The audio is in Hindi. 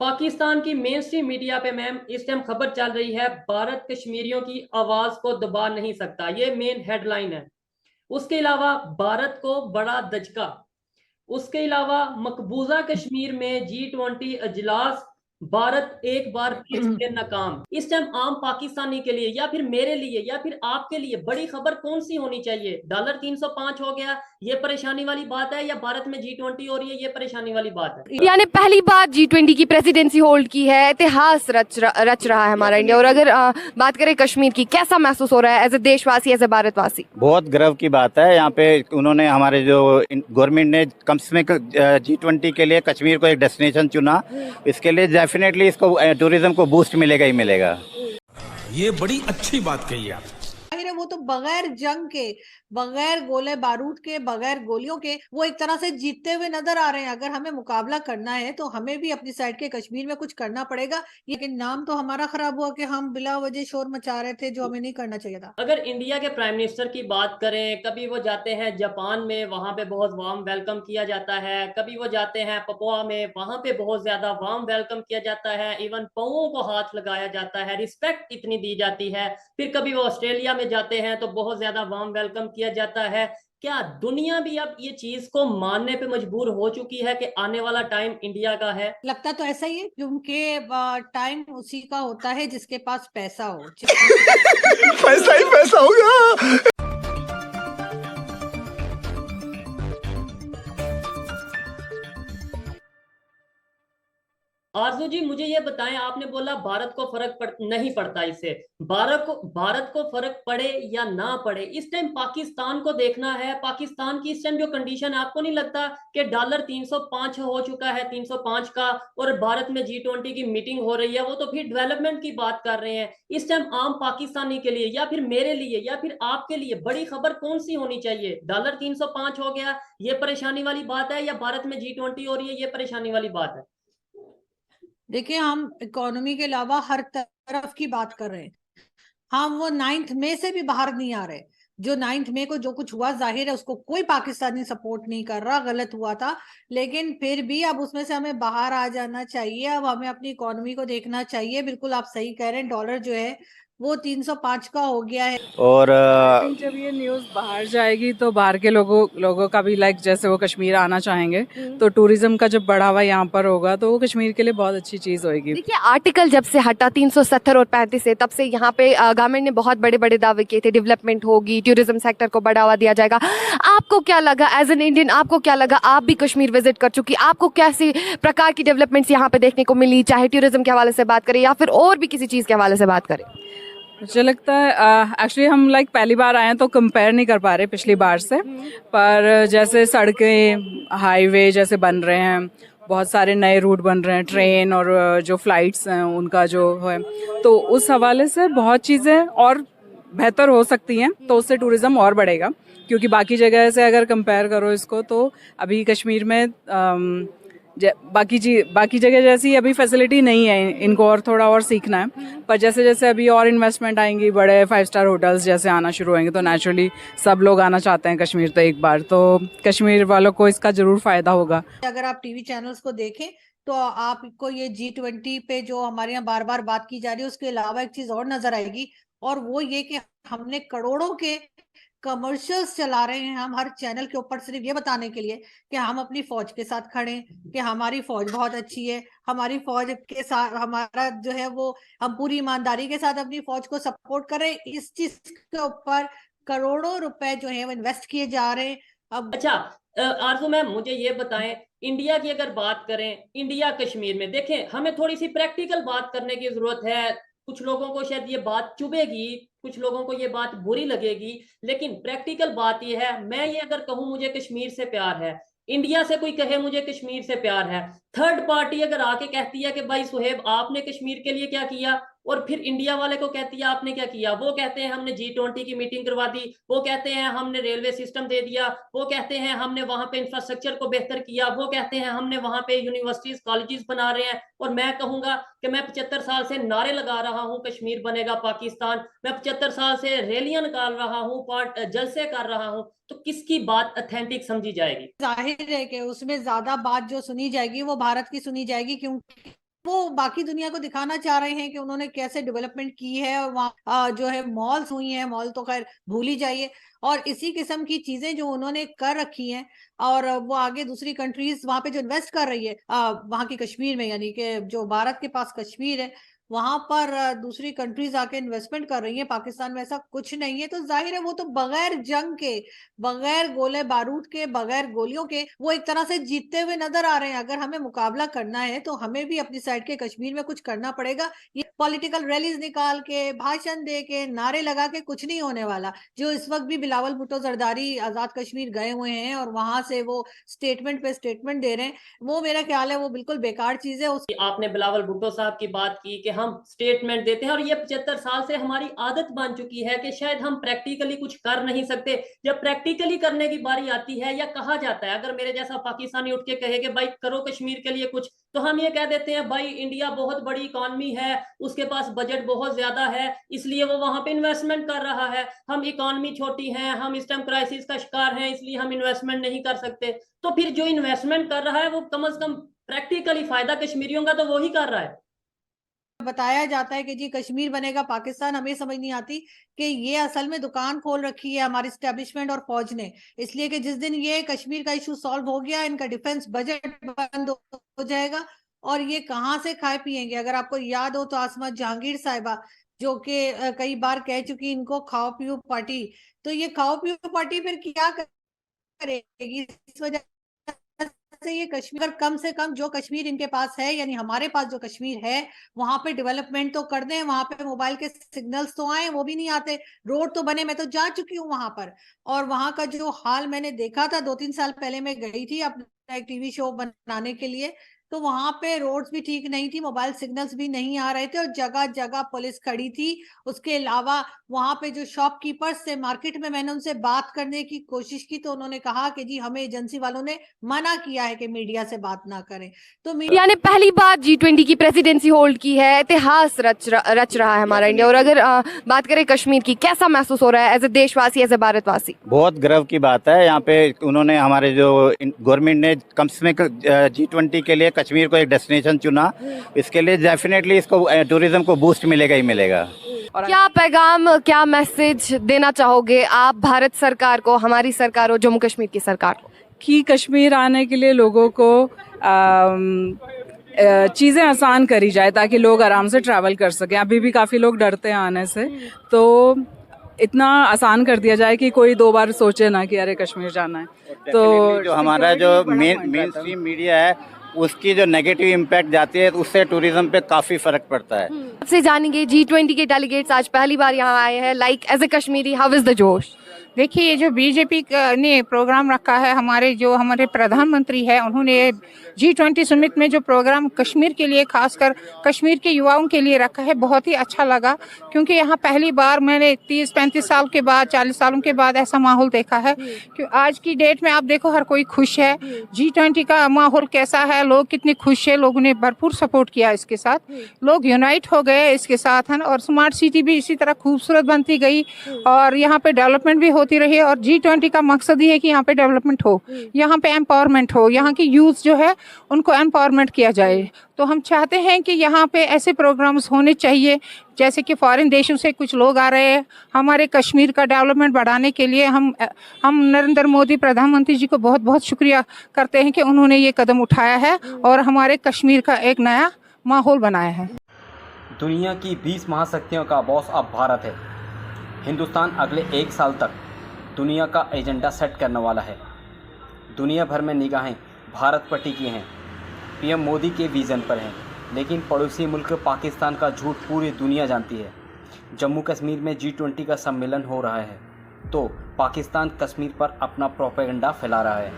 पाकिस्तान की मेन स्ट्रीम मीडिया पे मैम इस टाइम खबर चल रही है, भारत कश्मीरियों की आवाज को दबा नहीं सकता, ये मेन हेडलाइन है। उसके अलावा भारत को बड़ा दचका। उसके अलावा मकबूजा कश्मीर में G20 अजलास, भारत एक बार फिर से नाकाम। इस टाइम आम पाकिस्तानी के लिए या फिर मेरे लिए या फिर आपके लिए बड़ी खबर कौन सी होनी चाहिए? डॉलर 305 हो गया, ये परेशानी वाली बात है, या भारत में G20 हो रही है, ये परेशानी वाली बात है? इंडिया ने पहली बार G20 की प्रेसिडेंसी होल्ड की है। इतिहास रच रहा है हमारा इंडिया। और अगर बात करें कश्मीर की, कैसा महसूस हो रहा है एज ए देशवासी, एज ए भारतवासी? बहुत गर्व की बात है। यहाँ पे उन्होंने, हमारे जो गवर्नमेंट ने कम से कम G20 के लिए कश्मीर को एक डेस्टिनेशन चुना। इसके लिए डेफिनेटली इसको टूरिज्म को बूस्ट मिलेगा ही मिलेगा। ये बड़ी अच्छी बात कही आप। जाहिर है वो तो बगैर जंग के, बगैर गोले बारूद के, बगैर गोलियों के वो एक तरह से जीतते हुए नजर आ रहे हैं। अगर हमें मुकाबला करना है तो हमें भी अपनी साइड के कश्मीर में कुछ करना पड़ेगा। लेकिन नाम तो हमारा खराब हुआ कि हम बिला वजह शोर मचा रहे थे, जो हमें नहीं करना चाहिए था। अगर इंडिया के प्राइम मिनिस्टर की बात करें, कभी वो जाते हैं जापान में, वहां पे बहुत वार्म वेलकम किया जाता है। कभी वो जाते हैं पपुआ में, वहां पे बहुत ज्यादा वार्म वेलकम किया जाता है। इवन पांवों को हाथ लगाया जाता है, रिस्पेक्ट इतनी दी जाती है। फिर कभी वो ऑस्ट्रेलिया में जाते हैं तो बहुत ज्यादा वार्म वेलकम किया जाता है। क्या दुनिया भी अब ये चीज को मानने पे मजबूर हो चुकी है कि आने वाला टाइम इंडिया का है? लगता तो ऐसा ही है, क्योंकि टाइम उसी का होता है जिसके पास पैसा हो। पैसा ही पैसा होगा। आरजू जी, मुझे ये बताएं, आपने बोला भारत को नहीं पड़ता इससे। भारत को फर्क पड़े या ना पड़े, इस टाइम पाकिस्तान को देखना है। पाकिस्तान की इस टाइम जो कंडीशन है, आपको नहीं लगता कि डॉलर 305 हो चुका है, 305 का, और भारत में G20 की मीटिंग हो रही है, वो तो फिर डेवलपमेंट की बात कर रहे हैं। इस टाइम आम पाकिस्तानी के लिए या फिर मेरे लिए या फिर आपके लिए बड़ी खबर कौन सी होनी चाहिए? डॉलर 305 हो गया, ये परेशानी वाली बात है, या भारत में G20 हो रही है, ये परेशानी वाली बात है? देखिए, हम इकोनॉमी के अलावा हर तरफ की बात कर रहे हैं। हम वो 9th मई से भी बाहर नहीं आ रहे। जो 9th मई को जो कुछ हुआ, जाहिर है उसको कोई पाकिस्तानी सपोर्ट नहीं कर रहा, गलत हुआ था। लेकिन फिर भी अब उसमें से हमें बाहर आ जाना चाहिए। अब हमें अपनी इकोनॉमी को देखना चाहिए। बिल्कुल आप सही कह रहे हैं, डॉलर जो है वो 305 का हो गया है। और जब ये न्यूज़ बाहर जाएगी तो बाहर के लोगों का भी, लाइक जैसे वो कश्मीर आना चाहेंगे, तो टूरिज्म का जब बढ़ावा यहाँ पर होगा तो वो कश्मीर के लिए बहुत अच्छी चीज़ होगी। देखिए, आर्टिकल जब से हटा 370 और 35 से, तब से यहाँ पे गवर्नमेंट ने बहुत बड़े बड़े दावे किए थे, डेवलपमेंट होगी, टूरिज्म सेक्टर को बढ़ावा दिया जाएगा। आपको क्या लगा एज एन इंडियन, आपको क्या लगा? आप भी कश्मीर विजिट कर चुकी, आपको कैसी प्रकार की डेवलपमेंट्स यहाँ पे देखने को मिली, चाहे टूरिज्म के हवाले से बात करें या फिर और भी किसी चीज़ के हवाले से बात करें? मुझे लगता है एक्चुअली हम लाइक पहली बार आए हैं तो कंपेयर नहीं कर पा रहे पिछली बार से, पर जैसे सड़कें, हाईवे जैसे बन रहे हैं, बहुत सारे नए रूट बन रहे हैं, ट्रेन और जो फ्लाइट्स हैं उनका जो है, तो उस हवाले से बहुत चीज़ें और बेहतर हो सकती हैं, तो उससे टूरिज़्म और बढ़ेगा। क्योंकि बाकी जगह से अगर कंपेयर करो इसको, तो अभी कश्मीर में बाकी जगह जैसी अभी फैसिलिटी नहीं है, इनको और थोड़ा और सीखना है। पर जैसे जैसे अभी और इन्वेस्टमेंट आएंगी, बड़े 5 स्टार होटल्स जैसे आना शुरू होंगे, तो नेचुरली सब लोग आना चाहते हैं कश्मीर, तो एक बार तो कश्मीर वालों को इसका जरूर फायदा होगा। अगर आप टीवी चैनल्स को देखें तो आपको ये G20 पे जो हमारे यहाँ बार बार बात की जा रही है, उसके अलावा एक चीज और नजर आएगी, और वो ये कि हमने करोड़ों के कमर्शियल्स चला रहे हैं हम हर चैनल के ऊपर, सिर्फ ये बताने के लिए कि हम अपनी फौज के साथ खड़े हैं, कि हमारी फौज बहुत अच्छी है। हमारी फौज के साथ हमारा जो है वो, हम पूरी ईमानदारी के साथ अपनी फौज को सपोर्ट कर रहे हैं। इस चीज के ऊपर करोड़ों रुपए जो है वो इन्वेस्ट किए जा रहे हैं। अब अच्छा, आरजू मैम, मुझे ये बताएं, इंडिया की अगर बात करें, इंडिया कश्मीर में देखें, हमें थोड़ी सी प्रैक्टिकल बात करने की जरूरत है। कुछ लोगों को शायद ये बात चुभेगी, कुछ लोगों को ये बात बुरी लगेगी, लेकिन प्रैक्टिकल बात ये है। मैं ये अगर कहूं मुझे कश्मीर से प्यार है, इंडिया से कोई कहे मुझे कश्मीर से प्यार है, थर्ड पार्टी अगर आके कहती है कि भाई सुहेब आपने कश्मीर के लिए क्या किया, और फिर इंडिया वाले को कहती है आपने क्या किया, वो कहते हैं हमने G20 की मीटिंग करवा दी, वो कहते हैं हमने रेलवे सिस्टम दे दिया, वो कहते हैं हमने वहां पे इंफ्रास्ट्रक्चर को बेहतर किया, वो कहते हैं हमने वहां पे यूनिवर्सिटीज कॉलेजेस बना रहे हैं, और मैं कहूंगा कि मैं 75 साल से नारे लगा रहा हूं कश्मीर बनेगा पाकिस्तान, मैं 75 साल से रैलियां निकाल रहा हूं, जलसे कर रहा हूं, तो किसकी बात ऑथेंटिक समझी जाएगी? जाहिर है कि उसमें ज्यादा बात जो सुनी जाएगी वो भारत की सुनी जाएगी, क्योंकि वो बाकी दुनिया को दिखाना चाह रहे हैं कि उन्होंने कैसे डेवलपमेंट की है, और वहाँ जो है मॉल्स हुई हैं, मॉल तो खैर भूल ही जाइए, और इसी किस्म की चीजें जो उन्होंने कर रखी हैं, और वो आगे दूसरी कंट्रीज वहां पे जो इन्वेस्ट कर रही है वहां की कश्मीर में, यानी कि जो भारत के पास कश्मीर है वहां पर दूसरी कंट्रीज आके इन्वेस्टमेंट कर रही है। पाकिस्तान में ऐसा कुछ नहीं है, तो जाहिर है वो तो बगैर जंग के, बगैर गोले बारूद के, बगैर गोलियों के वो एक तरह से जीतते हुए नजर आ रहे हैं। अगर हमें मुकाबला करना है तो हमें भी अपनी साइड के कश्मीर में कुछ करना पड़ेगा। ये पॉलिटिकल रैलीज निकाल के, भाषण दे के, नारे लगा के कुछ नहीं होने वाला। जो इस वक्त भी बिलावल भुट्टो जरदारी आजाद कश्मीर गए हुए हैं और वहां से वो स्टेटमेंट पे स्टेटमेंट दे रहे हैं, वो मेरा ख्याल है वो बिल्कुल बेकार चीज है। आपने बिलावल भुट्टो साहब की बात की कि हम स्टेटमेंट देते हैं, और ये 75 साल से हमारी आदत बन चुकी है कि शायद हम प्रैक्टिकली कुछ कर नहीं सकते। जब प्रैक्टिकली करने की बारी आती है, या कहा जाता है, अगर मेरे जैसा पाकिस्तानी उठ के कहे कि भाई करो कश्मीर के लिए कुछ, तो हम ये कह देते हैं भाई इंडिया बहुत बड़ी इकॉनमी है, उसके पास बजट बहुत ज्यादा है, इसलिए वो वहां पे इन्वेस्टमेंट कर रहा है। हम इकॉनमी छोटी है, हम इस टाइम क्राइसिस का शिकार हैं, इसलिए हम इन्वेस्टमेंट नहीं कर सकते। तो फिर जो इन्वेस्टमेंट कर रहा है वो कम से कम प्रैक्टिकली फायदा कश्मीरियों का तो वो ही कर रहा है। बताया जाता है कि जी कश्मीर बनेगा पाकिस्तान, हमें समझ नहीं आती कि ये असल में दुकान खोल रखी है हमारी स्टैब्लिशमेंट और फौज ने, इसलिए कि जिस दिन ये कश्मीर का इशू सॉल्व हो गया, इनका डिफेंस बजट बंद हो जाएगा और ये कहाँ से खाए पिएंगे। अगर आपको याद हो तो आसमा जहांगीर साहिबा जो कि कई बार कह चुकी इनको खाओ पियो पार्टी, तो ये खाओ पियो पार्टी फिर क्या करेगी। इस वजह से ये कश्मीर कम से कम जो कश्मीर इनके पास है, यानी हमारे पास जो कश्मीर है, वहां पे डेवलपमेंट तो कर दें, वहां पे मोबाइल के सिग्नल्स तो आए, वो भी नहीं आते। रोड तो बने, मैं तो जा चुकी हूँ वहां पर, और वहां का जो हाल मैंने देखा था 2-3 साल पहले, मैं गई थी अपना एक टीवी शो बनाने के लिए, तो वहां पे रोड्स भी ठीक नहीं थी, मोबाइल सिग्नल्स भी नहीं आ रहे थे, और जगह जगह पुलिस खड़ी थी। उसके अलावा वहां पे जो शॉपकीपर्स थे मार्केट में, मैंने उनसे बात करने की कोशिश की तो उन्होंने कहा कि जी हमें एजेंसी वालों ने मना किया है कि मीडिया से बात ना करें। तो इंडिया ने पहली बार G20 की प्रेसिडेंसी होल्ड की है, इतिहास रच रहा है हमारा इंडिया। और अगर बात करें कश्मीर की, कैसा महसूस हो रहा है एज ए देशवासी, एज ए भारतवासी? बहुत गर्व की बात है। यहाँ पे उन्होंने, हमारे जो गवर्नमेंट ने कम से कम G20 के लिए कश्मीर को एक डेस्टिनेशन चुना, इसके लिए डेफिनेटली इसको टूरिज्म को बूस्ट मिलेगा ही मिलेगा। क्या पैगाम, क्या मैसेज देना चाहोगे आप भारत सरकार को, हमारी सरकार और जम्मू कश्मीर की सरकार को? कि कश्मीर आने के लिए लोगों को चीज़ें आसान करी जाए ताकि लोग आराम से ट्रैवल कर सकें। अभी भी काफ़ी लोग डरते हैं आने से, तो इतना आसान कर दिया जाए कि कोई 2 बार सोचे ना कि अरे कश्मीर जाना है। तो जो हमारा जो मेन स्ट्रीम मीडिया है उसकी जो नेगेटिव इम्पैक्ट जाती है, उससे टूरिज्म पे काफ़ी फर्क पड़ता है। आपसे जानेंगे, G20 के डेलीगेट्स आज पहली बार यहाँ आए हैं, like as a Kashmiri how is the जोश? देखिए, ये जो बीजेपी ने प्रोग्राम रखा है, हमारे प्रधानमंत्री है, उन्होंने G20 समिट में जो प्रोग्राम कश्मीर के लिए, खासकर कश्मीर के युवाओं के लिए रखा है, बहुत ही अच्छा लगा। क्योंकि यहाँ पहली बार मैंने 30-35 साल के बाद, 40 सालों के बाद ऐसा माहौल देखा है कि आज की डेट में आप देखो हर कोई खुश है। G20 का माहौल कैसा है, लोग कितने खुश है, लोगों ने भरपूर सपोर्ट किया इसके साथ, लोग यूनाइट हो गए इसके साथ है। और स्मार्ट सिटी भी इसी तरह खूबसूरत बनती गई और यहाँ पे डेवलपमेंट भी होती रही। और G20 का मकसद ये है कि यहाँ पे डेवलपमेंट हो, यहाँ पे एम्पावरमेंट हो, यहाँ की यूथ जो है उनको एम्पावरमेंट किया जाए। तो हम चाहते हैं कि यहाँ पे ऐसे प्रोग्राम्स होने चाहिए, जैसे कि फॉरेन देशों से कुछ लोग आ रहे हैं हमारे कश्मीर का डेवलपमेंट बढ़ाने के लिए। हम नरेंद्र मोदी प्रधानमंत्री जी को बहुत बहुत शुक्रिया करते हैं कि उन्होंने ये कदम उठाया है और हमारे कश्मीर का एक नया माहौल बनाया है। दुनिया की 20 महाशक्तियों का बॉस अब भारत है। हिंदुस्तान अगले 1 साल तक दुनिया का एजेंडा सेट करने वाला है। दुनिया भर में निगाहें भारत पर टिकी हैं, पीएम मोदी के विज़न पर हैं, लेकिन पड़ोसी मुल्क पाकिस्तान का झूठ पूरी दुनिया जानती है। जम्मू कश्मीर में G20 का सम्मेलन हो रहा है तो पाकिस्तान कश्मीर पर अपना प्रोपेगेंडा फैला रहा है।